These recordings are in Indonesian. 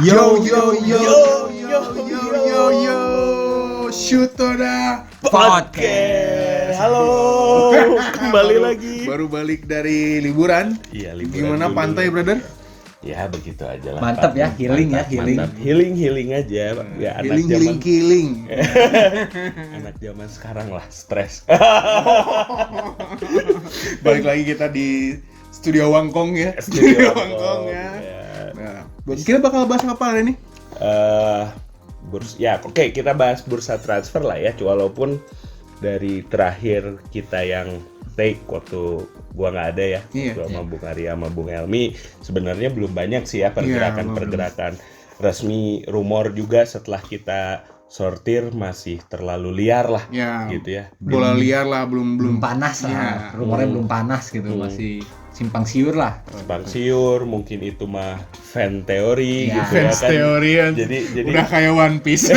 Yo yo yo yo yo yo yo Syutoda Podcast. Halo, kembali lagi. Baru balik dari liburan. Iya, liburan. Gimana dulu. pantai, brother? Ya begitu aja lah. Mantap ya, healing ya, healing. Mantap. Healing aja. Ya anak Healing zaman killing. anak zaman sekarang lah, stres. Balik lagi kita di Studio Wangkong ya. Studio Wangkong ya. ya. Nah, kita bakal bahas apa hari ini? Oke, kita bahas bursa transfer lah ya, walaupun dari terakhir kita yang take waktu gua nggak ada ya, Iya. gua sama Bung Arya sama Bung Elmi, sebenarnya belum banyak sih ya pergerakan resmi. Rumor juga setelah kita sortir masih terlalu liar lah, Ya, gitu ya. bola liar lah, belum panas lah, Ya. rumornya belum panas gitu, masih simpang siur lah. Simpang siur, mungkin itu mah fan teori Ya. gitu ya fans kan. teorian. Jadi Udah kayak One Piece.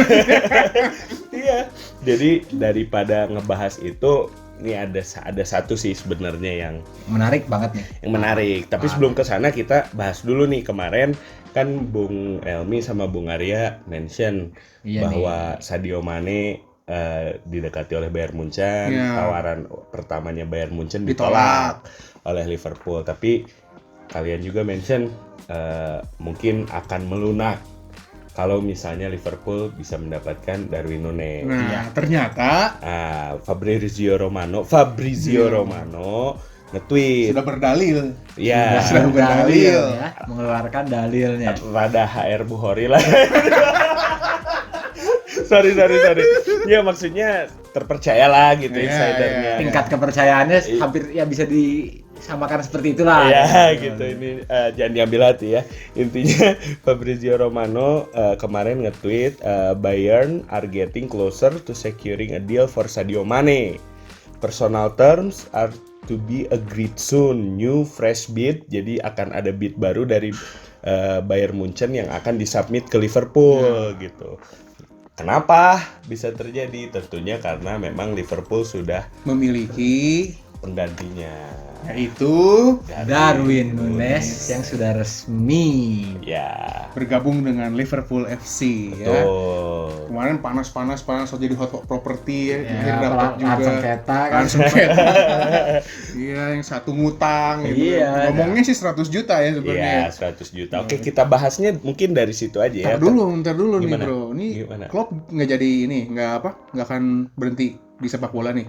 Iya. Jadi daripada ngebahas itu, ini ada satu sih sebenarnya yang Menarik banget nih. menarik. Tapi sebelum ke sana kita bahas dulu nih, kemarin kan Bung Elmi sama Bung Arya mention Iya bahwa Sadio Mane didekati oleh Bayern Munchen, Iya. tawaran pertamanya Bayern Munchen Ditolak. ditolak oleh Liverpool. Tapi kalian juga mention mungkin akan melunak kalau misalnya Liverpool bisa mendapatkan Darwin Núñez. Nah, ternyata Fabrizio Romano nge-tweet. sudah berdalil. Ya, Sudah berdalil. ya, mengeluarkan dalilnya. rada HR Bukhari lah. sorry. Ya maksudnya terpercaya lah gitu Iya, insidernya. iya. Tingkat kepercayaannya hampir ya bisa disamakan seperti itulah. Ya gitu, ini jangan diambil hati ya. Intinya Fabrizio Romano kemarin nge-tweet Bayern are getting closer to securing a deal for Sadio Mane. Personal terms are to be agreed soon. New fresh bid, jadi akan ada bid baru dari Bayern Munchen yang akan disubmit ke Liverpool gitu. Kenapa bisa terjadi? Tentunya karena memang Liverpool sudah Memiliki penggantinya. yaitu Darwin Núñez yang sudah resmi. Ya, bergabung dengan Liverpool FC ya. betul. Kemarin panas jadi hot property ya. Akhirnya Ya, dapat juga. sengketa kan. Langsung sengketa. Iya, yang satu ngutang gitu. Iya, Ngomongnya sih 100 juta ya sebenarnya. Iya, 100 juta. Oke, kita bahasnya mungkin dari situ aja ya. Ntar dulu nih Gimana? bro. Ini Gimana? Klopp nggak jadi ini, nggak akan berhenti di sepak bola nih.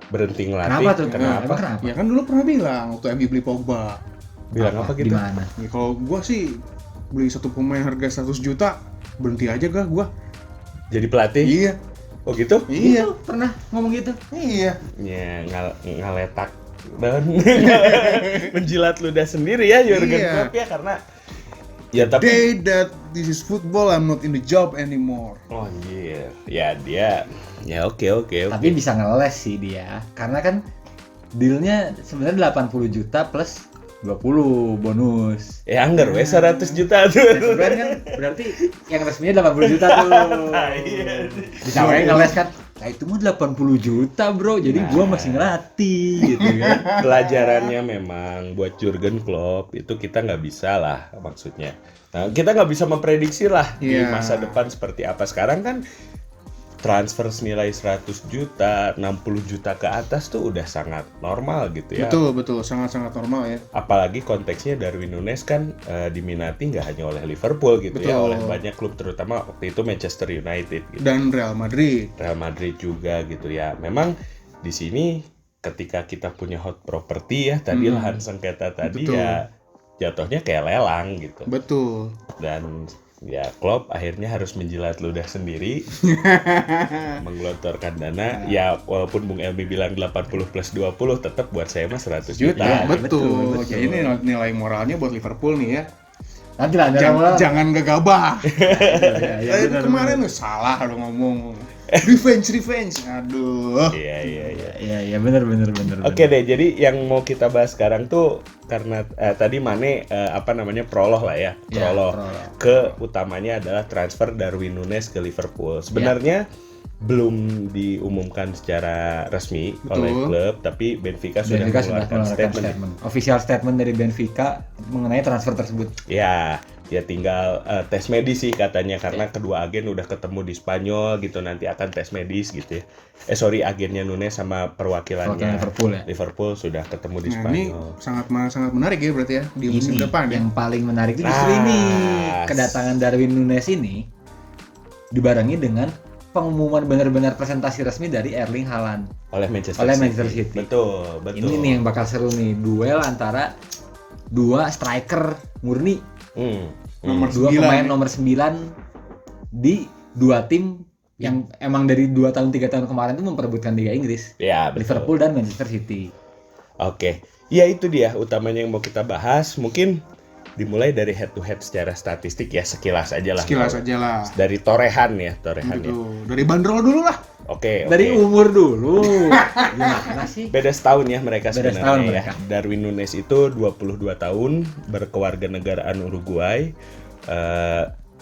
Berhenti ngelatih. Kenapa tuh? Kenapa? Emang kenapa? Ya kan dulu pernah bilang waktu MU beli Pogba. Bilang apa gitu? Gimana? Ya, kalau gua sih beli satu pemain harga 100 juta, berhenti aja gua. Jadi pelatih? Iya. Oh gitu? Iya. Itu pernah ngomong gitu? Iya. Ya, ngaletak dan menjilat ludah sendiri ya Jurgen Iya. Klopp ya, karena ya tapi Day that this is football, I'm not in the job anymore. oh anjir. Ya dia ya oke. Tapi bisa ngeles sih dia. Karena kan dealnya sebenarnya 80 juta plus 20 bonus. ya anggar wes 100 juta tuh. Sebenarnya kan berarti yang resminya 80 juta tuh. Iya. Ditawarin ngeles kan. Nah itu mah 80 juta bro, jadi gua masih ngelatih gitu kan. Pelajarannya memang buat Jurgen Klopp itu kita nggak bisa lah, maksudnya. Nah, kita nggak bisa memprediksi lah di Iya. masa depan seperti apa. Sekarang kan transfer senilai 100 juta, 60 juta ke atas tuh udah sangat normal gitu ya. Betul, sangat-sangat normal ya. Apalagi konteksnya Darwin Núñez kan diminati nggak hanya oleh Liverpool gitu ya, Betul. oleh banyak klub, terutama waktu itu Manchester United gitu. Dan Real Madrid. Real Madrid juga gitu ya. Memang di sini ketika kita punya hot property ya, tadi lahan sengketa tadi Betul. ya jatuhnya kayak lelang gitu. Betul. Dan ya Klopp akhirnya harus menjilat ludah sendiri, menggelontorkan dana. Ya walaupun Bung Elmi bilang 80 plus 20, tetap buat saya mah 100 juta. Ya, betul. betul. Jadi ini nilai moralnya buat Liverpool nih ya. Nanti lah Jangan gegabah. ya, Itu kemarin lu salah lu ngomong. Revenge. Aduh. Iya. Iya benar. Oke deh, jadi yang mau kita bahas sekarang tuh karena tadi Mane prolog lah ya, prolog. Ke utamanya adalah transfer Darwin Núñez ke Liverpool. Sebenarnya belum diumumkan secara resmi oleh klub, tapi Benfica sudah mengeluarkan statement. Official statement dari Benfica mengenai transfer tersebut. Ya, Ya tinggal tes medis sih katanya karena kedua agen udah ketemu di Spanyol gitu, nanti akan tes medis gitu ya. Agennya Nunes sama perwakilannya Liverpool sudah ketemu di Nah, ini Spanyol. sangat menarik ya berarti ya di musim Ini depan ya. yang paling menarik itu justru ini kedatangan Darwin Nunes ini dibarengi dengan pengumuman benar-benar presentasi resmi dari Erling Haaland oleh Manchester City. Betul. Ini nih yang bakal seru nih, duel antara dua striker murni, Nomor dua 9 pemain ya. nomor 9 di dua tim yang emang dari 2 tahun 3 tahun kemarin tuh memperebutkan Liga Inggris. Ya, betul. Liverpool dan Manchester City. Oke. Ya itu dia utamanya yang mau kita bahas. Mungkin dimulai dari head to head secara statistik ya, sekilas aja lah. Sekilas aja lah. Dari torehan ya. Gitu. Dari bandrol dulu lah. Oke. Dari umur dulu. Gimana sih? Beda setahun ya mereka Beda sebenarnya setahun ya. mereka. Darwin Nunes itu 22 tahun, berkewarganegaraan Uruguay.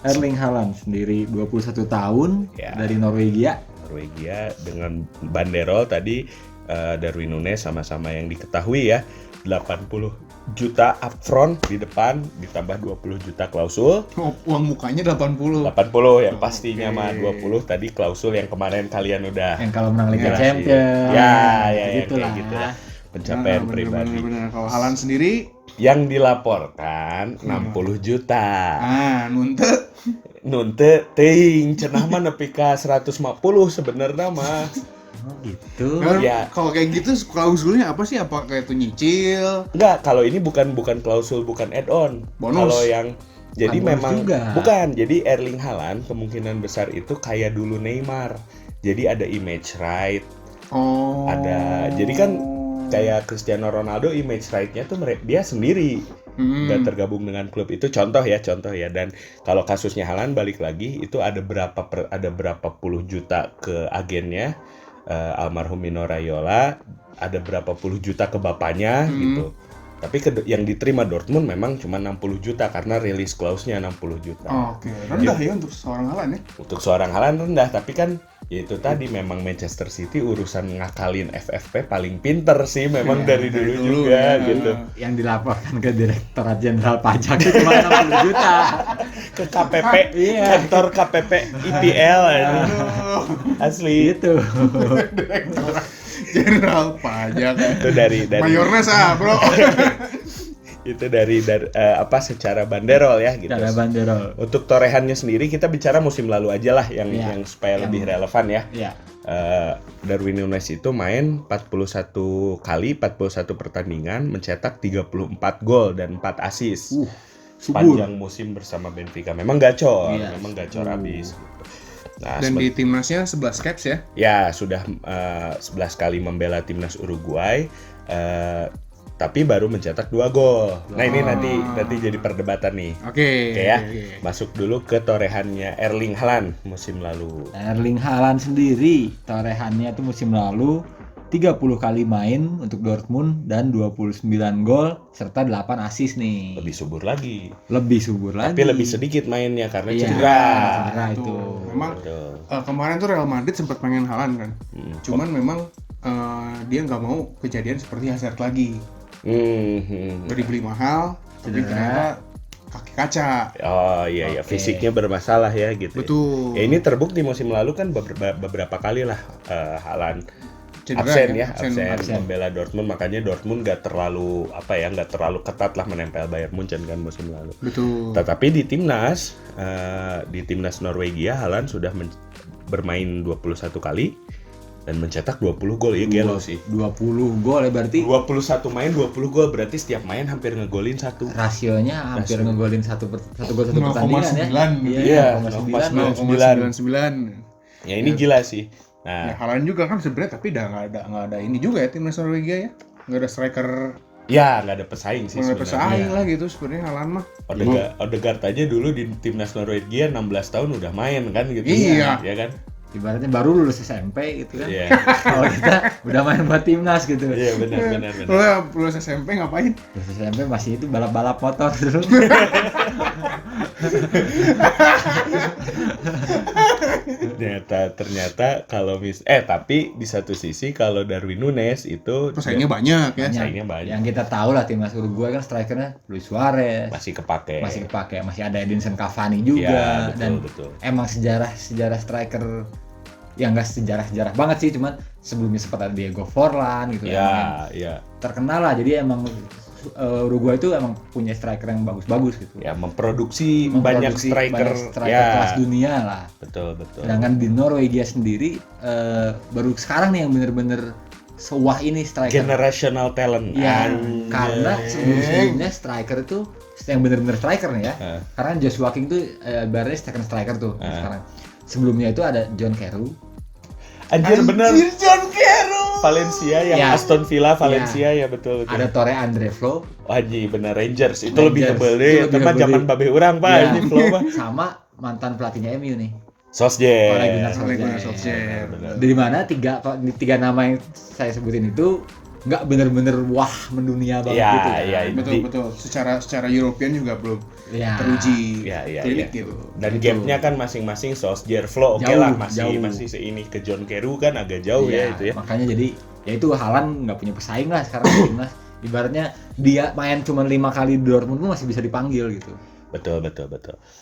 Erling Haaland sendiri 21 tahun Ya. dari Norwegia. Dengan banderol tadi Darwin Nunes sama-sama yang diketahui ya 80 juta upfront di depan ditambah 20 juta klausul. Oh, uang mukanya 80. 80 yang pastinya Oke. mah 20 tadi klausul yang kemarin kalian udah Yang kalau menang Liga Ya, Champions. ya gitulah. kayak gitu lah. Pencapaian pribadi. Bener. Kalau Haaland sendiri, Yang dilaporkan 60 juta. nunte Nunte teuing cenah mah nepi ka 150 sebenarnya mah. Oh, gitu. kan, Ya. kalau kayak gitu klausulnya apa sih? Apa kayak itu nyicil? Enggak, kalau ini bukan klausul, bukan add-on. Bonus. Kalau yang jadi Bukan bonus memang juga. bukan. Jadi Erling Haaland kemungkinan besar itu kayak dulu Neymar. Jadi ada image right, Oh. ada. Jadi kan kayak Cristiano Ronaldo image right-nya tuh dia sendiri. Nggak tergabung dengan klub itu contoh ya dan kalau kasusnya Haaland balik lagi itu ada berapa puluh juta ke agennya almarhum Mino Raiola, ada berapa puluh juta ke bapaknya gitu. Tapi yang diterima Dortmund memang cuma 60 juta karena release clause-nya 60 juta. Oke, rendah ya untuk seorang Haaland ya. Untuk seorang Haaland rendah, tapi kan ya itu tadi memang Manchester City urusan ngakalin FFP paling pinter sih memang dari dulu juga ya. gitu. Yang dilaporkan ke Direktorat Jenderal Pajak itu cuma 60 juta. Ke KPP, Iya. kantor KPP IPL ini. Asli. Gitu. Direktorat Jenderal Pajak. Itu dari Mayornes bro. itu dari secara banderol ya gitu. Cara banderol. Untuk torehannya sendiri kita bicara musim lalu aja lah yang Iya. yang supaya lebih relevan ya. Iya. Darwin Nunes itu main 41 kali 41 pertandingan, mencetak 34 gol dan 4 assist. Sepanjang musim bersama Benfica. Memang gacor, Iya. memang gacor abis gitu. Nah, Dan di timnasnya 11 caps ya. ya sudah 11 kali membela timnas Uruguay, tapi baru mencetak 2 gol. Nah ini nanti jadi perdebatan nih. Oke. Oke ya, masuk dulu ke torehannya Erling Haaland musim lalu. Erling Haaland sendiri torehannya tuh musim lalu 30 kali main untuk Dortmund dan 29 gol serta 8 assist nih. Lebih subur lagi, Lebih subur lagi. tapi lebih sedikit mainnya karena Iya, cedera. cedera itu. Tuh, memang Betul. kemarin tuh Real Madrid sempat pengen Haaland kan. Cuman memang dia nggak mau kejadian seperti Hazard lagi. Udah dibeli mahal, tapi Cedera. ternyata kaki kaca. Oh iya, Oke. fisiknya bermasalah ya gitu. Betul. Ya ini terbukti musim lalu kan beberapa kali lah Haaland Cedera absen absen. membela Dortmund, makanya Dortmund nggak terlalu ketat lah menempel Bayern Munchen kan musim lalu. Betul. Tetapi di timnas Norwegia Haaland sudah bermain 21 kali dan mencetak 20 gol ya gelo sih. 20 gol ya berarti 21 main 20 gol berarti setiap main hampir ngegolin satu. rasionya hampir ngegolin satu gol satu 0,9 pertandingan ya. Iya, 0,9. 0,99. Ya ini gila sih. Ya, Nah, Haaland juga kan sebenarnya tapi nggak ada ini juga ya timnas Norwegia ya. Nggak ada striker, ya nggak ada pesaing sih nggak ada sebenarnya. pesaing lah gitu sebenarnya Haaland mah. Odegaard aja dulu di timnas Norwegia 16 tahun udah main kan gitu. Iya. Ya kan? ibaratnya baru lulus SMP gitu kan. Iya. Kalau kita udah main buat timnas gitu. Iya, benar. Lo lulus SMP ngapain? Lulus SMP masih itu balap-balap motor dulu. ternyata kalau tapi di satu sisi kalau Darwin Nunes itu Pesaingnya banyak ya. Pesaingnya banyak. Yang kita tahu lah timnas Uruguay kan strikernya Luis Suarez. Masih kepake. Masih ada Edinson Cavani juga. Ya, betul. Emang sejarah striker yang nggak sejarah banget sih, cuman sebelumnya sempat ada Diego Forlan gitu ya. Terkenal lah, jadi emang Uruguay itu emang punya striker yang bagus-bagus gitu. Ya, memproduksi banyak striker kelas dunia lah. Betul. Sedangkan di Norwegia sendiri baru sekarang nih yang bener-bener sewah ini striker. Generational talent. Ya, karena sebelumnya striker itu yang bener-bener striker nih ya. Karena Joshua King tuh ibaratnya second striker tuh sekarang. Sebelumnya itu ada John Carew. Anjir bener. John Carew. Valencia yang Aston Villa Valencia ya betul. Ada Torre Andre Flo. Anjir bener Rangers itu lebih tebel deh. Teman zaman babe urang Pak ini Flo Pak. Sama mantan pelatihnya MU nih. Solskjaer. Ole Gunnar Solskjaer. Dari mana tiga nama yang saya sebutin itu nggak bener-bener wah mendunia banget gitu kan. Iya, betul. Secara European juga belum teruji klinik gitu. Dan gapnya kan masing-masing Solskjaer Flo oke lah masih seini ke John Carew kan agak jauh ya itu ya. Makanya jadi ya itu Haaland nggak punya pesaing lah sekarang di timnas. Ibaratnya dia main cuma 5 kali di Dortmund pun masih bisa dipanggil gitu. Betul.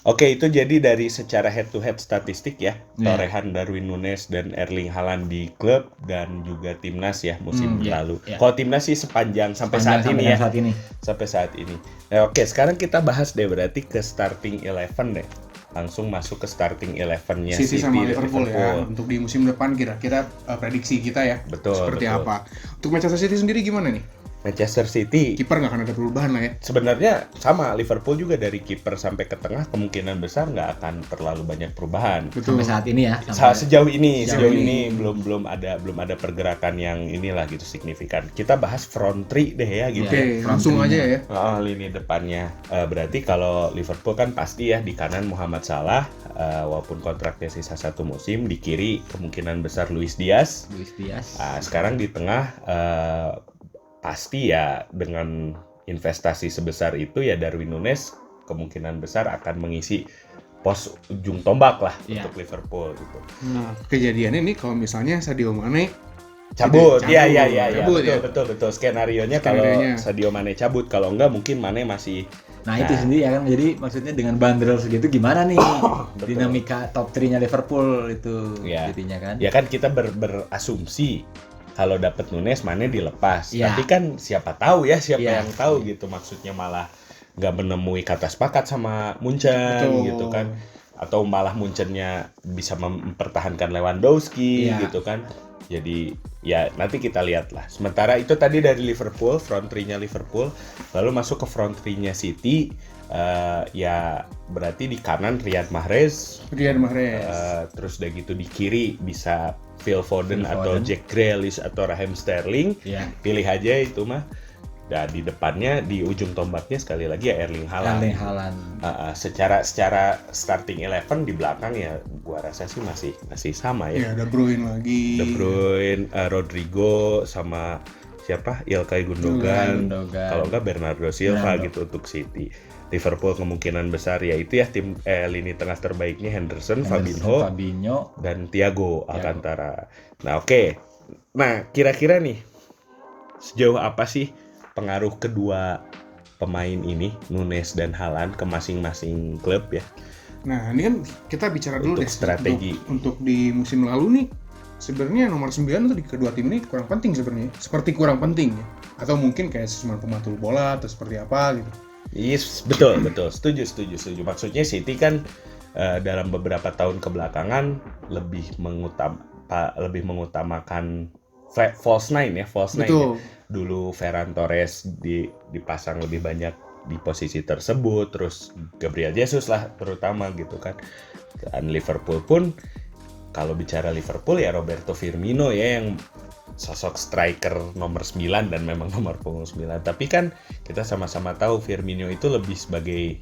Oke, itu jadi dari secara head to head statistik ya. Torehan Darwin Nunes dan Erling Haaland di klub dan juga timnas ya musim lalu. Kalau timnas sih sepanjang sampai saat ini. Sampai saat ini. Nah, oke, sekarang kita bahas deh berarti ke starting 11 deh. Langsung masuk ke starting 11-nya City sama Liverpool ya. Untuk di musim depan kira-kira prediksi kita ya. Seperti apa. Untuk Manchester City sendiri gimana nih? Manchester City kiper nggak akan ada perubahan lah ya. Sebenarnya sama Liverpool juga dari kiper sampai ke tengah kemungkinan besar nggak akan terlalu banyak perubahan. Betul. Sampai saat ini ya. Sejauh ini belum ada pergerakan yang inilah gitu signifikan. Kita bahas front three deh ya gitu. Oke, langsung aja ya. Lini depannya berarti kalau Liverpool kan pasti ya di kanan Muhammad Salah walaupun kontraknya sisa 1 musim, di kiri kemungkinan besar Luis Diaz. Sekarang di tengah pasti ya dengan investasi sebesar itu ya Darwin Nunes kemungkinan besar akan mengisi pos ujung tombak lah untuk Liverpool gitu. Nah, kejadiannya ini kalau misalnya Sadio Mane cabut. Betul. Skenarionya kalau Sadio Mane cabut, kalau enggak mungkin Mane masih. Nah, itu sendiri ya kan, jadi maksudnya dengan bandrol segitu gimana nih dinamika top 3-nya Liverpool itu jadinya kan. Ya kan kita berasumsi kalau dapat Nunes, Mane dilepas. Tapi kan siapa tahu ya, yang tahu gitu. Maksudnya malah nggak menemui kata sepakat sama Munchen gitu kan. Atau malah Munchennya bisa mempertahankan Lewandowski gitu kan. Jadi ya nanti kita lihat lah. Sementara itu tadi dari Liverpool, front three-nya Liverpool. Lalu masuk ke front three-nya City. Ya berarti di kanan Riyad Mahrez. Terus udah gitu di kiri bisa Phil Foden atau Jack Grealish atau Raheem Sterling. Pilih aja itu mah. Dan di depannya di ujung tombaknya sekali lagi ya Erling Haaland. Secara starting 11 di belakang ya gua rasa sih masih sama ya. De Bruyne lagi. Rodrigo sama siapa? Ilkay Gundogan. Kalau enggak Bernardo Silva gitu untuk City. Liverpool kemungkinan besar yaitu ya tim lini tengah terbaiknya Henderson, Fabinho dan Thiago Alcantara. Nah, oke. Nah, kira-kira nih sejauh apa sih pengaruh kedua pemain ini, Nunes dan Haaland ke masing-masing klub ya? Nah, ini kan kita bicara dulu untuk strategi. Untuk di musim lalu nih sebenarnya nomor 9 untuk di kedua tim ini kurang penting sebenarnya. Seperti kurang penting ya. Atau mungkin kayak cuma pemantul bola atau seperti apa gitu. Yes, betul. Setuju. Maksudnya City kan dalam beberapa tahun kebelakangan lebih mengutamakan false nine ya. Dulu Ferran Torres dipasang lebih banyak di posisi tersebut, terus Gabriel Jesus lah terutama gitu kan. Dan Liverpool pun kalau bicara Liverpool ya Roberto Firmino ya yang sosok striker nomor 9 dan memang nomor punggung 9. Tapi kan kita sama-sama tahu Firmino itu lebih sebagai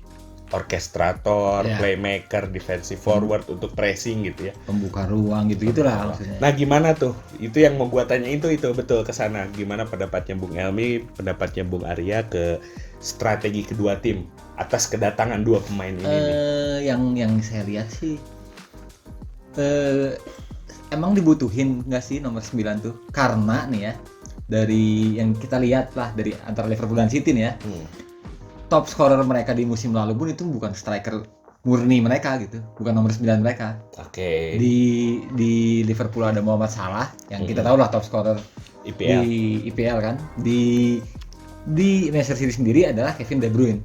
orkestrator, Ya. playmaker, defensive forward untuk pressing gitu ya. Pembuka ruang gitu-gitulah maksudnya. Nah gimana tuh? Itu yang mau gua tanya itu betul ke sana. Gimana pendapatnya Bung Elmi, pendapatnya Bung Arya ke strategi kedua tim atas kedatangan dua pemain ini nih? Yang saya lihat sih emang dibutuhin nggak sih nomor 9 tuh? Karena nih ya, dari yang kita lihat lah dari antara Liverpool dan City nih ya, top scorer mereka di musim lalu pun itu bukan striker murni mereka gitu, bukan nomor 9 mereka. Oke. Di Liverpool ada Muhammad Salah yang kita tahu lah top scorer IPL. di IPL kan. Di Manchester City sendiri adalah Kevin De Bruyne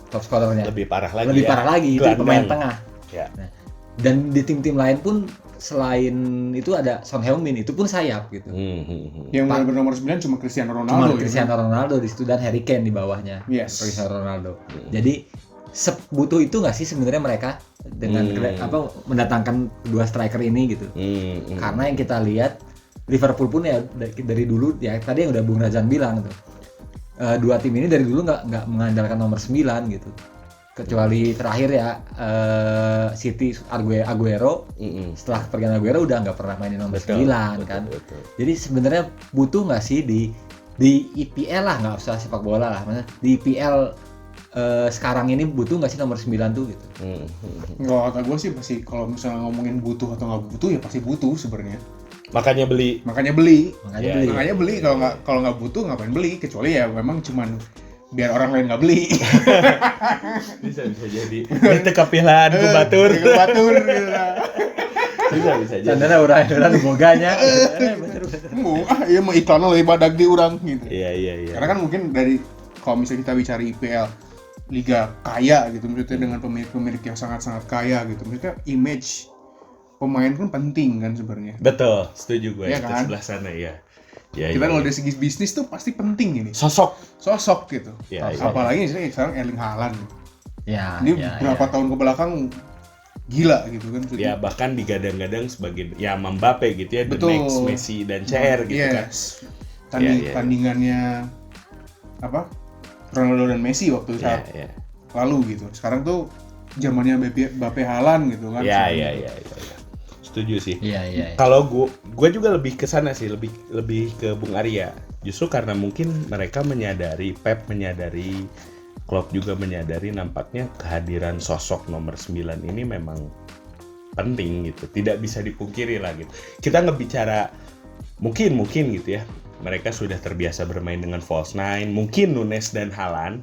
top scorernya. Lebih parah lagi. Lebih parah lagi, itu Gelandang. pemain tengah. Ya. Nah, dan di tim-tim lain pun selain itu ada Son Heung-min, itu pun sayap gitu. Yang bernomor 9 cuma Cristiano Cuma Ronaldo. Cristiano Ronaldo di situ dan Harry Kane di bawahnya. Yes. Cristiano Ronaldo. Jadi butuh itu nggak sih sebenarnya mereka dengan mendatangkan dua striker ini gitu. Karena yang kita lihat Liverpool pun ya dari dulu ya tadi yang udah Bung Razan bilang tuh. Dua tim ini dari dulu nggak mengandalkan nomor 9 gitu. Kecuali terakhir ya City Aguero. Setelah pergantian Aguero udah nggak pernah mainin nomor 9 kan. Betul. Jadi sebenarnya butuh nggak sih di IPL lah, nggak usah sepak bola lah, maksudnya di IPL sekarang ini butuh nggak sih nomor 9 tuh gitu? Kalau kata gue sih pasti kalau misalnya ngomongin butuh atau nggak butuh ya pasti butuh sebenarnya. Makanya beli. Makanya beli Iya. kalau nggak butuh ngapain beli, kecuali ya memang cuman biar orang lain nggak beli. bisa jadi. Itu kepilaan ku batur. Batur gitu lah. bisa jadi. Candana urang boganya. Iya mau iklan lebih badag di urang gitu. Iya. Karena kan mungkin dari kalau misalnya kita bicara IPL liga kaya gitu, maksudnya dengan pemilik-pemilik yang sangat-sangat kaya gitu, maksudnya image pemain kan penting kan sebenarnya. Betul, setuju gue Iya itu kan? sebelah sana ya. Kita kalau dari segi bisnis tuh pasti penting ini. Sosok Gitu. Iya. Apalagi misalnya sekarang Erling Haaland. Ya. Ini berapa tahun ke belakang gila gitu kan. Ya bahkan digadang-gadang sebagai ya Mbappe gitu ya, the Betul. next Messi dan CR gitu kan. Iya. Tandingannya apa? Ronaldo dan Messi waktu saat Iya. lalu gitu. Sekarang tuh zamannya Mbappe Haaland gitu kan. Iya. Setuju sih. Iya. Kalau gue juga lebih ke sana sih, lebih ke Bung Arya. Justru karena mungkin mereka menyadari, Pep menyadari, Klopp juga menyadari nampaknya kehadiran sosok nomor 9 ini memang penting gitu. Tidak bisa dipungkiri lah gitu. Kita ngebicara mungkin gitu ya. Mereka sudah terbiasa bermain dengan false nine. Mungkin Nunes dan Haaland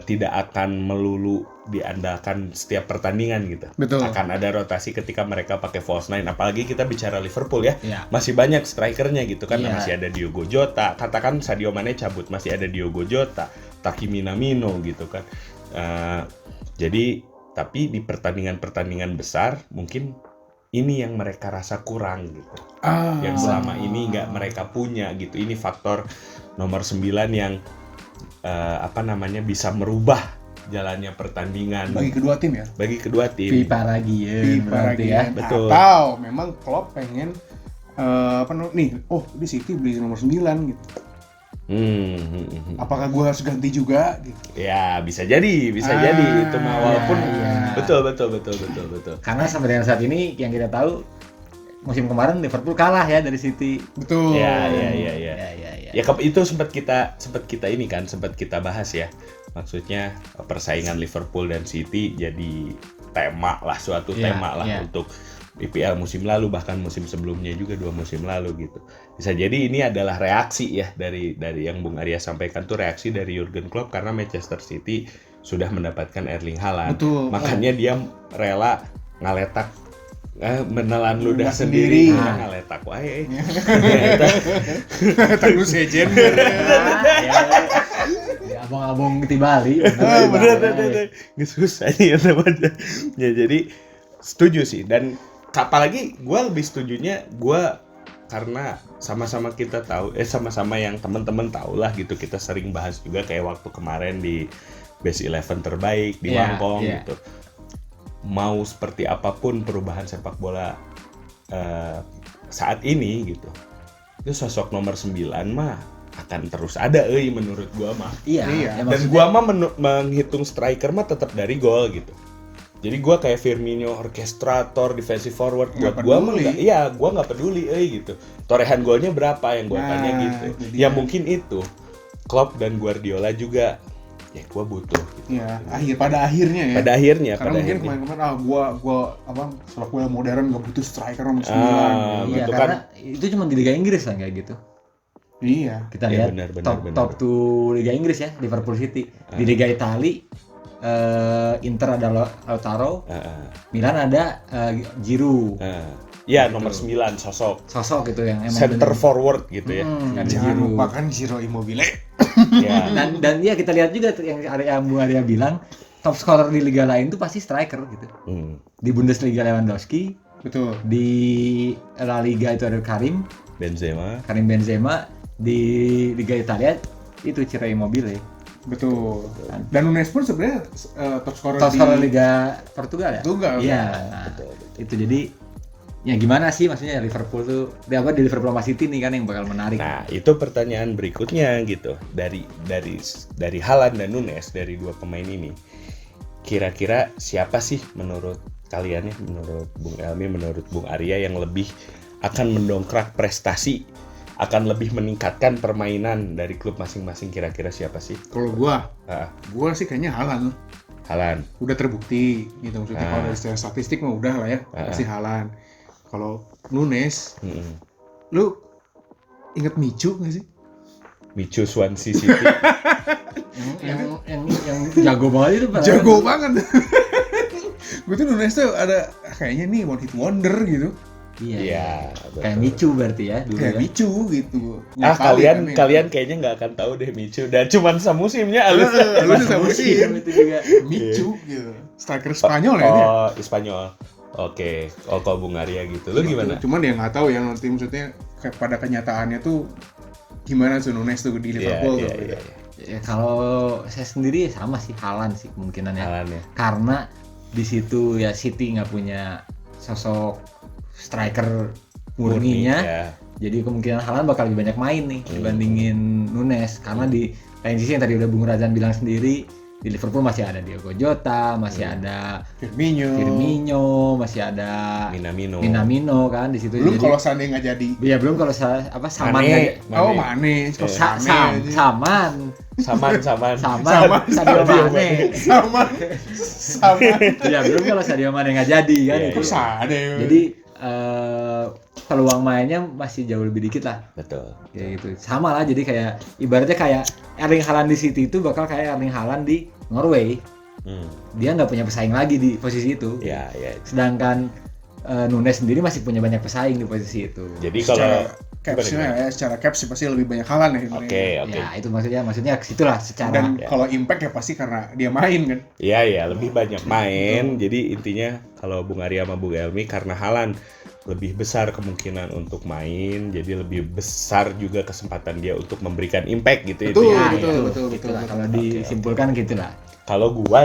tidak akan melulu diandalkan setiap pertandingan gitu. Betul. Akan ada rotasi ketika mereka pakai false nine. Apalagi kita bicara Liverpool ya. Iya. Masih banyak strikernya gitu kan. Iya. Masih ada Diogo Jota. Katakan Sadio Mane cabut, masih ada Diogo Jota, Taki Minamino gitu kan. Jadi tapi di pertandingan besar mungkin ini yang mereka rasa kurang gitu. Yang selama ini nggak mereka punya gitu. Ini faktor nomor 9 yang bisa merubah jalannya pertandingan Bagi kedua tim ya. bagi kedua tim. Pipa berarti ya. Betul. Atau memang Klopp pengen di City beli nomor 9 gitu. Apakah gue harus ganti juga gitu? Ya bisa jadi itu mah walaupun iya. betul. Karena sampai dengan saat ini yang kita tahu musim kemarin Liverpool kalah ya dari City. Betul. Ya. Ya. Itu sempat kita bahas ya. Maksudnya persaingan Liverpool dan City jadi suatu tema untuk IPL musim lalu, bahkan musim sebelumnya juga 2 musim lalu gitu. Bisa jadi ini adalah reaksi ya dari yang Bung Arya sampaikan tuh reaksi dari Jurgen Klopp karena Manchester City sudah mendapatkan Erling Haaland. Betul. Makanya dia rela ngaletak menelan ludah sendiri. Ngaletak wae. Tak lu sejen. Ya, abang-abang di Bali. Bener. Nggak susah nih teman-teman. Ya jadi setuju sih, dan apalagi gue lebih setujunya karena sama-sama kita tahu, sama-sama yang teman-teman tahu lah gitu, kita sering bahas juga kayak waktu kemarin di Best 11 terbaik di Bangkok gitu. Mau seperti apapun perubahan sepak bola saat ini gitu, itu sosok nomor 9 mah akan terus ada menurut gua mah. Iya. Iya. Ya, Dan maksudnya- gua mah menghitung striker mah tetap dari gol gitu. Jadi gua kayak Firmino orkestrator, defensive forward, buat Nggak gua mah peduli. gua nggak peduli gitu. Torehan golnya berapa yang gua Nah, tanya gitu. itu dia. Ya mungkin itu Klopp dan Guardiola juga ya gua butuh gitu. Ya, pada akhirnya ya. Pada akhirnya Karena mungkin kemarin-kemarin gua sepak bola modern gak butuh striker nomor 9. Iya, itu karena itu cuma di Liga Inggris lah kayak gitu. Iya. Kita Iya, lihat benar. top 2 Liga Inggris ya, Liverpool City. Di Liga Italia Inter ada Lautaro, Milan ada Giroud. Ya Gitu. nomor 9 sosok Sosok gitu yang emang center bener. forward gitu ya. Ada Jangan Giroud. lupakan Ciro Immobile. Ya. Dan ya kita lihat juga tuh yang Bu Arya bilang top scorer di liga lain tuh pasti striker gitu. Hmm. Di Bundesliga Lewandowski, Betul. di La Liga itu ada Karim Benzema, di Liga Italia itu Ciro Immobile. Betul. Dan Nunes pun sebenarnya top scorer Top di scorer Liga Portugal ya? Portugal. Iya. Nah, itu jadi ya gimana sih maksudnya Liverpool tuh di Liverpool sama City nih kan yang bakal menarik. Nah, itu pertanyaan berikutnya gitu. Dari Haaland dan Nunes, dari dua pemain ini. Kira-kira siapa sih menurut kalian ya, menurut Bung Elmi, menurut Bung Arya yang lebih akan mendongkrak prestasi, akan lebih meningkatkan permainan dari klub masing-masing, kira-kira siapa sih? Kalau gua sih kayaknya Haaland. Haaland. Udah terbukti gitu maksudnya. Kalau dari secara statistik mah udah lah ya, pasti Haaland. Kalau Nunes, lu inget Michu nggak sih? Michu Swansea City. yang jago banget itu padahal. Jago banget. Gue tuh Nunes tuh ada kayaknya nih one hit wonder gitu. Iya. Iya, Kayak betul. Michu berarti ya dulu Kayak kan. Michu gitu. Kalian kayaknya nggak akan tahu deh Michu, dan cuman semusimnya alus. Lu tuh sama sih itu juga. Michu gitu. Striker Spanyol ya dia. Oh, Spanyol. Oke, kalau Bung Arya gitu. Lu gimana? Cuman dia nggak tahu yang nanti maksudnya pada kenyataannya tuh gimana tuh Nunes tuh di Liverpool tuh. Gitu. Ya, kalau saya sendiri sama sih Haaland sih kemungkinannya. Haaland ya. Karena di situ ya City nggak punya sosok striker murninya. Ya. Jadi kemungkinan Haaland bakal lebih banyak main nih dibandingin Nunes. Karena di lain sisi yang tadi udah Bung Razan bilang sendiri, di Liverpool masih ada Diogo Jota, masih ada Firmino, masih ada Minamino kan di situ. Belum Jadi- kalau Sané nggak jadi. ya belum kalau Saman Mane. Mane. Kok Sané aja. Saman Saman. Sadio Mane. Sama. Ya belum kalau Sadio Mane nggak jadi kan Iya, itu. Kok Sané. Jadi peluang mainnya masih jauh lebih dikit lah. Betul. Ya gitu. Sama lah, jadi kayak ibaratnya kayak Erling Haaland di City itu bakal kayak Erling Haaland di Norway. Dia nggak punya pesaing lagi di posisi itu. Ya. Sedangkan Nunes sendiri masih punya banyak pesaing di posisi itu. Jadi kalau secara caps pasti lebih banyak Haaland ya. Oke. Ya itu maksudnya situlah secara. Dan kalau impact ya pasti karena dia main kan. Iya, lebih banyak main. Jadi intinya kalau Bung Arya sama Bung Elmi, karena Haaland lebih besar kemungkinan untuk main, jadi lebih besar juga kesempatan dia untuk memberikan impact gitu. Betul, intinya. betul. Gitulah. Kalau disimpulkan gitulah. Kalau gua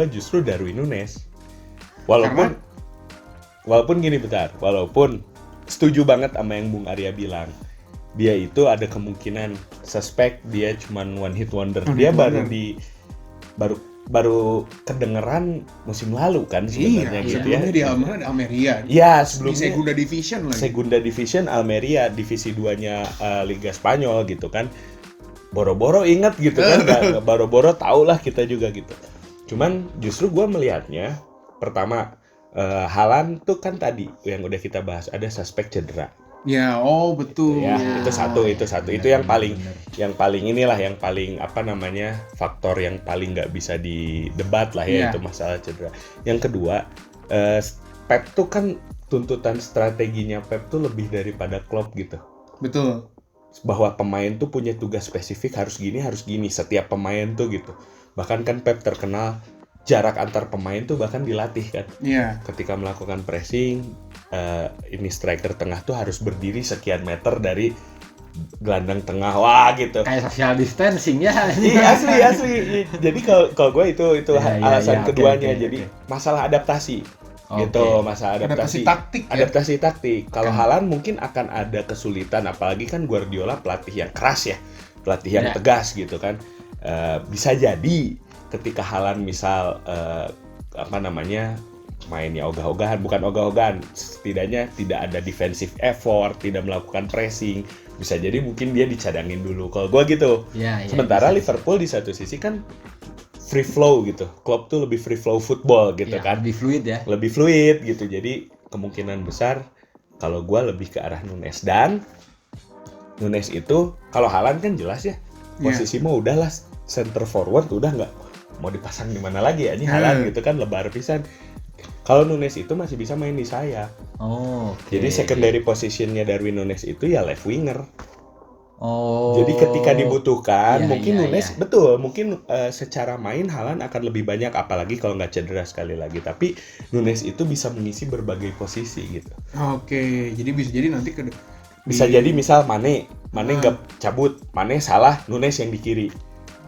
justru Darwin Nunes. Walaupun gini bentar, walaupun setuju banget sama yang Bung Arya bilang. Dia itu ada kemungkinan suspek dia cuman one hit wonder. Dia baru kedengeran musim lalu kan sebenarnya gitu ya. Sebelumnya di Almeria. Iya, Di sebelumnya Segunda Division lagi. Segunda Division Almeria, divisi 2-nya Liga Spanyol gitu kan. Boro-boro inget gitu kan, boro-boro tau lah kita juga gitu. Cuman justru gue melihatnya, pertama Haaland tuh kan tadi yang udah kita bahas, ada suspek cedera. Ya, betul. Ya, itu satu. Itu yang paling inilah, yang paling faktor yang paling nggak bisa didebat lah ya, itu masalah cedera. Yang kedua, Pep tuh kan tuntutan strateginya Pep tuh lebih daripada Klopp gitu. Betul. Bahwa pemain tuh punya tugas spesifik, harus gini, setiap pemain tuh gitu. Bahkan kan Pep terkenal jarak antar pemain tuh bahkan dilatih kan. Iya. Ketika melakukan pressing, ini striker tengah tuh harus berdiri sekian meter dari gelandang tengah, wah gitu. Kayak social distancing ya. Iya, asli. Jadi kalau gue itu alasan keduanya. Okay. Jadi masalah adaptasi. Gitu, masa adaptasi taktik ya. Adaptasi taktik. Kalau Haaland mungkin akan ada kesulitan, apalagi kan Guardiola pelatih yang keras ya, pelatih yang tegas gitu kan. Bisa jadi ketika Haaland misal mainnya ogah-ogahan, bukan ogah-ogahan, setidaknya tidak ada defensive effort, tidak melakukan pressing, bisa jadi mungkin dia dicadangin dulu. Kalau gue gitu. Sementara Liverpool di satu sisi kan free flow gitu. Klopp tuh lebih free flow football gitu kan. Lebih fluid ya. Lebih fluid gitu. Jadi kemungkinan besar kalau gue lebih ke arah Nunes, dan Nunes itu kalau Haaland kan jelas ya posisi mah udahlah center forward, udah nggak mau dipasang di mana lagi ya, ini Haaland gitu kan, lebar pisan. Kalau Nunes itu masih bisa main di sayap. Jadi secondary positionnya Darwin Nunes itu ya left winger. Jadi ketika dibutuhkan mungkin Nunes betul, mungkin secara main Haaland akan lebih banyak, apalagi kalau nggak cedera sekali lagi. Tapi Nunes itu bisa mengisi berbagai posisi gitu. Jadi bisa jadi nanti bisa jadi misal Mane nggak cabut, Mane salah, Nunes yang di kiri.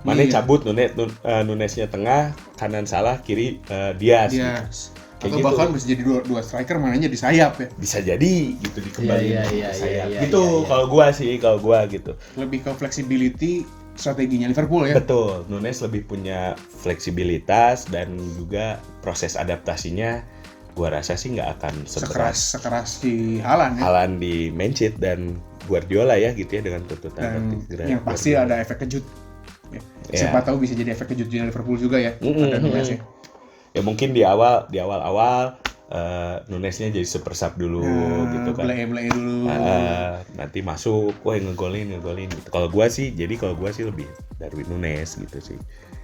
Mane cabut, Nunesnya tengah, kanan salah, kiri Diaz. Gitu. Atau gitu. Bahkan bisa jadi dua striker mainnya di sayap ya. Bisa jadi gitu, dikembalikan ke sayap. Kalau gua gitu. Lebih ke flexibility strateginya Liverpool ya. Betul, Nunes lebih punya fleksibilitas dan juga proses adaptasinya gua rasa sih nggak akan sekeras di Haaland ya. Haaland di Manchester dan Guardiola ya gitu ya, dengan tuntutan dan yang pasti Guardiola. Ada efek kejut. Siapa tahu bisa jadi efek kejut di Liverpool juga ya. Ada Nunes ya. Ya mungkin di awal Nunesnya jadi super sub dulu gitu kan. Belai dulu. Nanti masuk, ngegolin gitu. Kalau gua sih lebih Darwin Nunes gitu sih.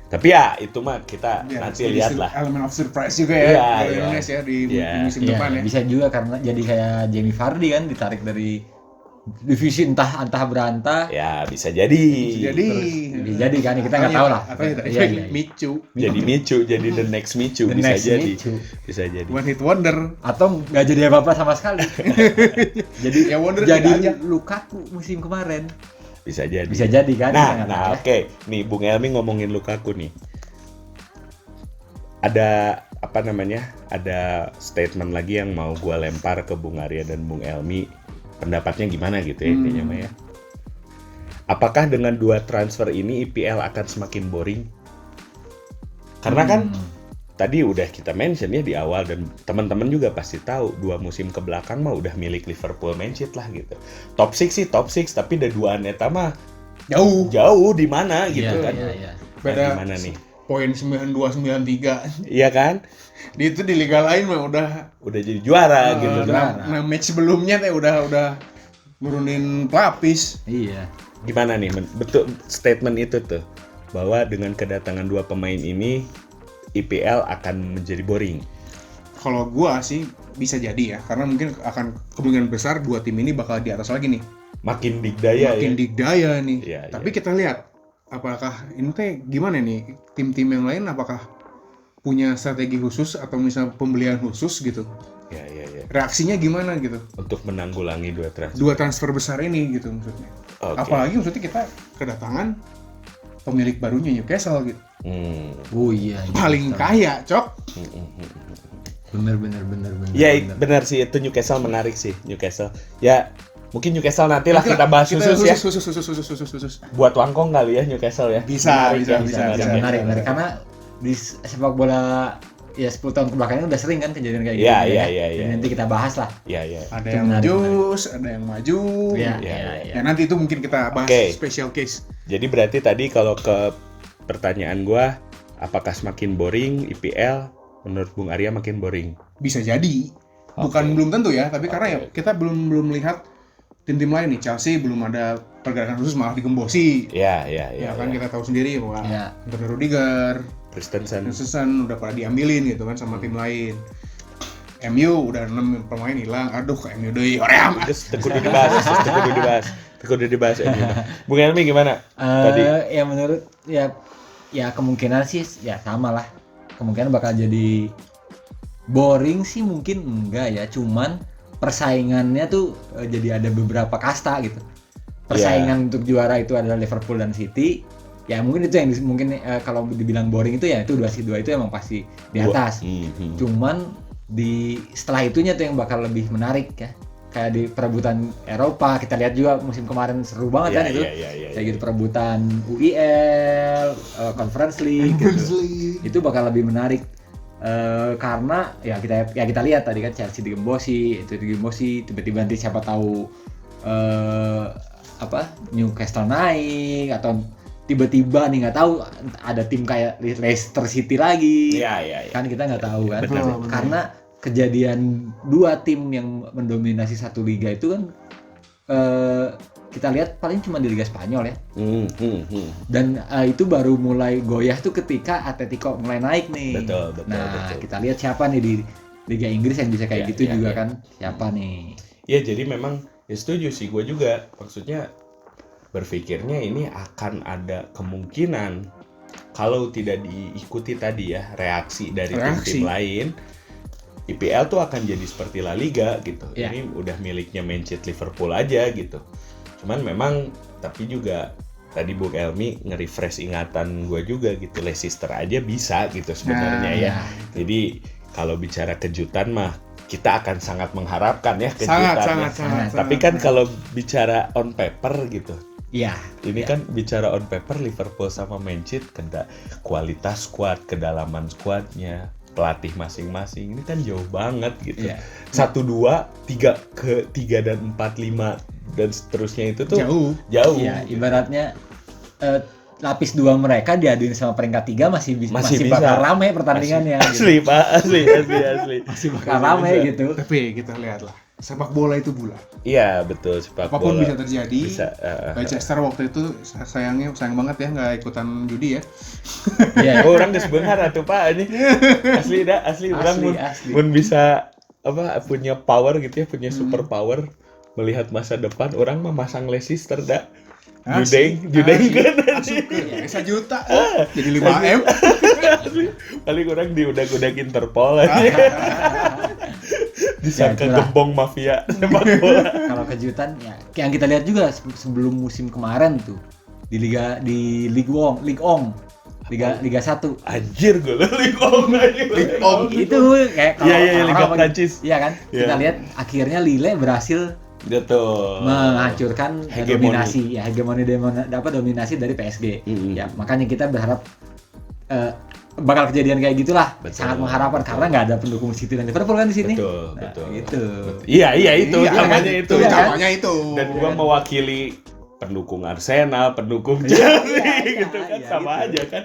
Tapi ya itu mah kita nanti lihat lah. Elemen of surprise juga ya, Nunes ya di musim depan ya. Bisa juga karena jadi kayak Jamie Vardy kan, ditarik dari divisi entah berantah. Ya bisa jadi. Bisa jadi kan, kita nggak tahu lah. Micu. Jadi Micu, jadi the next Micu, bisa jadi. One hit wonder. Atau nggak jadi apa-apa sama sekali. Jadi wonder jadi Lukaku musim kemarin. Bisa jadi kan. Nah oke. Nih Bung Elmi ngomongin Lukaku nih. Ada ada statement lagi yang mau gua lempar ke Bung Arya dan Bung Elmi. Pendapatnya gimana gitu ya intinya Maya. Apakah dengan 2 transfer ini IPL akan semakin boring? Karena kan tadi udah kita mention ya di awal, dan teman-teman juga pasti tahu 2 musim ke belakang mah udah milik Liverpool Manchester lah gitu. Top 6 tapi ada 2 eta mah jauh di mana gitu kan. Beda di mana nih? Poin 92-93. Iya kan? Itu di liga lain mah udah jadi juara gitu kan. Nah, match sebelumnya udah nurunin pelapis. Iya. Gimana nih betul statement itu tuh, bahwa dengan kedatangan 2 pemain ini IPL akan menjadi boring? Kalau gua sih bisa jadi ya, karena mungkin akan kemungkinan besar 2 tim ini bakal di atas lagi nih. Makin digdaya nih. Ya, tapi kita lihat apakah ini teh gimana nih, tim-tim yang lain apakah punya strategi khusus atau misalnya pembelian khusus gitu. Ya. Reaksinya gimana gitu untuk menanggulangi 2 transfer besar ini gitu maksudnya. Apalagi maksudnya kita kedatangan pemilik barunya Newcastle gitu. Paling kaya, Cok. Bener. Ya benar sih, itu Newcastle menarik sih, Newcastle. Ya mungkin Newcastle nantilah kita bahas khusus. Buat Wangkong kali ya Newcastle ya. Bisa. Menarik karena di sepak bola ya 10 tahun kebelakang udah sering kan kejadian kayak gitu. Iya. Nanti kita bahas lah. Iya. Ada yang ada yang maju. Iya. Ya nanti itu mungkin kita bahas special case. Jadi berarti tadi kalau ke pertanyaan gua, apakah semakin boring IPL? Menurut Bung Arya makin boring. Bisa jadi. Bukan belum tentu ya, tapi karena ya kita belum melihat tim-tim lain nih. Chelsea belum ada pergerakan khusus, malah digembosi. Iya. Kan kita tahu sendiri bahwa Antonio Rudiger, Christensen udah pada diambilin gitu kan sama tim lain. MU udah 6 pemain hilang. Aduh, ke MU deui. Oream. Teguh dibahas MU. Bung Elmi gimana? Tadi ya menurut ya kemungkinan sih ya sama lah. Kemungkinan bakal jadi boring sih mungkin enggak ya, cuman persaingannya tuh jadi ada beberapa kasta gitu. Persaingan untuk juara itu adalah Liverpool dan City. Ya mungkin itu yang kalau dibilang boring itu ya itu dua itu emang pasti di atas. Cuman setelah itunya tuh yang bakal lebih menarik ya. Kayak di perebutan Eropa kita lihat juga musim kemarin seru banget kan itu. Kayak gitu perebutan UEL, Conference League gitu. Itu bakal lebih menarik karena ya kita lihat tadi kan Chelsea digembosi, tiba-tiba nanti siapa tahu Newcastle naik atau tiba-tiba nih nggak tahu ada tim kayak Leicester City lagi. Kan kita nggak tahu kan. Betul. Karena kejadian dua tim yang mendominasi satu liga itu kan kita lihat paling cuma di Liga Spanyol ya. Dan itu baru mulai goyah tuh ketika Atletico mulai naik nih. Betul. Kita lihat siapa nih di Liga Inggris yang bisa kayak gitu juga kan. Siapa nih? Ya jadi memang ya setuju sih gue juga. Maksudnya berpikirnya ini akan ada kemungkinan kalau tidak diikuti tadi ya reaksi dari tim-tim lain, IPL tuh akan jadi seperti La Liga gitu. Ini udah miliknya Manchester Liverpool aja gitu. Cuman memang tapi juga tadi Bung Elmi nge-refresh ingatan gue juga gitu. Leicester aja bisa gitu sebenarnya ya. Jadi kalau bicara kejutan mah kita akan sangat mengharapkan ya kejutannya. Sangat. Tapi kan kalau bicara on paper gitu. Iya. Ini kan bicara on paper Liverpool sama Manchester kualitas squad, kedalaman squadnya, pelatih masing-masing ini kan jauh banget gitu. 1, 2, 3 dan 4, 5 dan seterusnya itu tuh jauh. Iya, ibaratnya lapis 2 mereka diaduin sama peringkat 3 masih bisa. Bakal rame pertandingannya. Asli, Pak, asli. Masih bakal rame gitu. Tapi kita lihatlah, sepak bola itu bulat. Iya, betul, sepak apapun bola. bisa terjadi. Leicester waktu itu sayang banget ya nggak ikutan judi ya. Orang geus beunghar atuh Pak ini. Asli orang mun bisa punya power gitu ya, punya super power melihat masa depan, orang mah masang Leicester dah. Judeng kan masuk ke 1 juta jadi 5M. Paling orang diudag-udag Interpol aja. Disangka gembong mafia sepak bola. Kalau kejutan ya yang kita lihat juga sebelum musim kemarin tuh di Ligue 1. Anjir gue Ligue 1 itu kayak kalau Liga Prancis. Iya kan? Kita lihat akhirnya Lille berhasil menghancurkan dominasi dari PSG. Ya, makanya kita berharap bakal kejadian kayak gitulah. Sangat mengharapkan karena nggak ada pendukung City dan Liverpool kan di sini. Betul. Gitu. Iya itu namanya itu. Namanya itu. Dan gua mewakili pendukung Arsenal, pendukung Chelsea gitu kan sama aja kan.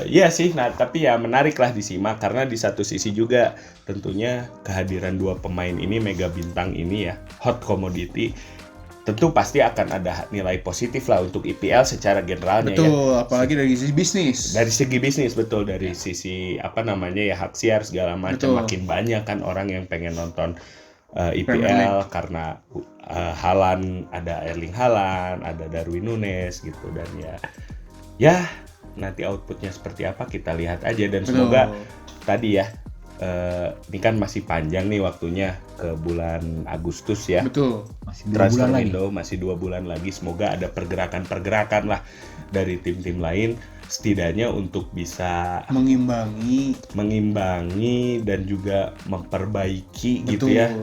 Iya sih, tapi ya menarik lah disimak karena di satu sisi juga tentunya kehadiran 2 pemain ini mega bintang ini ya, hot commodity, tentu pasti akan ada nilai positif lah untuk IPL secara generalnya. Betul, apalagi dari sisi bisnis. Dari segi bisnis betul, dari sisi hak siar segala macam, makin banyak kan orang yang pengen nonton IPL karena Haaland, ada Erling Haaland, ada Darwin Núñez gitu, dan ya nanti outputnya seperti apa kita lihat aja, dan semoga tadi ya ini kan masih panjang nih waktunya ke bulan Agustus ya. Betul. Masih 2 bulan lagi. Masih 2 bulan lagi. Semoga ada pergerakan lah dari tim-tim lain setidaknya untuk bisa mengimbangi dan juga memperbaiki gitu ya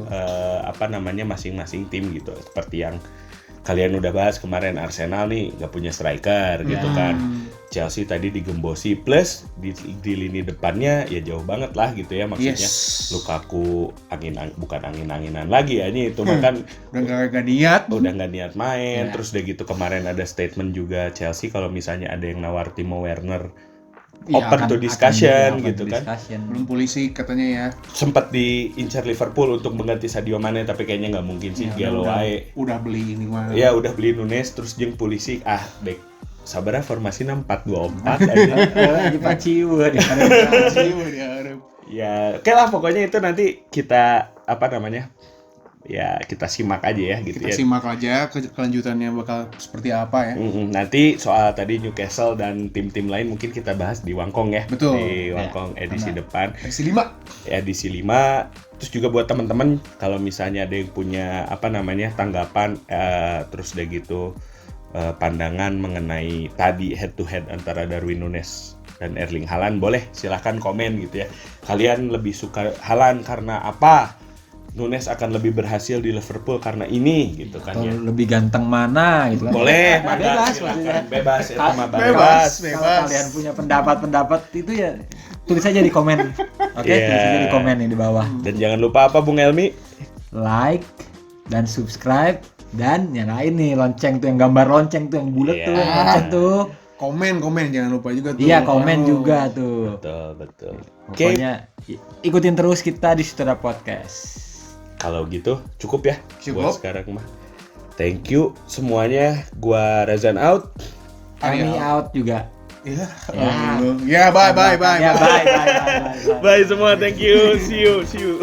masing-masing tim gitu. Seperti yang kalian udah bahas kemarin, Arsenal nih nggak punya striker gitu kan. Chelsea tadi digembosi, plus di lini depannya ya jauh banget lah gitu ya, maksudnya Lukaku bukan angin-anginan lagi ya ini itu makan udah nggak niat main. Terus udah gitu kemarin ada statement juga Chelsea kalau misalnya ada yang nawar Timo Werner open to discussion gitu kan. Belum polisi katanya ya. Sempat diincar Liverpool untuk mengganti Sadio Mane tapi kayaknya nggak mungkin sih. Udah beli ini mah. Ya udah beli Núñez terus jeung polisi baik. Sabarnya formasi 4-2-4 aja. Di paciwe Ya, oke lah pokoknya itu nanti kita ya kita simak aja ya gitu. Kita simak aja kelanjutannya bakal seperti apa ya. Nanti soal tadi Newcastle dan tim-tim lain mungkin kita bahas di Wangkong ya. Betul. Di Wangkong edisi depan. Edisi 5. Terus juga buat teman-teman kalau misalnya ada yang punya tanggapan terus udah gitu pandangan mengenai tadi head to head antara Darwin Núñez dan Erling Haaland, boleh silahkan komen gitu ya. Kalian lebih suka Haaland karena apa? Nunes akan lebih berhasil di Liverpool karena ini gitu kan Atau ya. lebih ganteng mana gitu kan. Boleh, bebas silakan. maksudnya. Bebas ya, sama Bebas. Kalau kalian punya pendapat itu ya tulis aja di komen. Oke, Iya. tulis aja di komen nih di bawah. Dan jangan lupa apa Bung Elmi? Like dan subscribe dan nyalain nih lonceng tuh, yang gambar lonceng tuh yang bulat tuh, Iya. yang lonceng tuh. Komen jangan lupa juga tuh. Iya, komen juga tuh. Betul. Oke, Pokoknya ikutin terus kita di Sutra Podcast. kalau gitu cukup ya Cukup. buat sekarang mah. Thank you semuanya. Gua Razan out. Kami out juga. Ya, Ya. ya, bye. Ya, bye. Bye semua. Thank you. See you.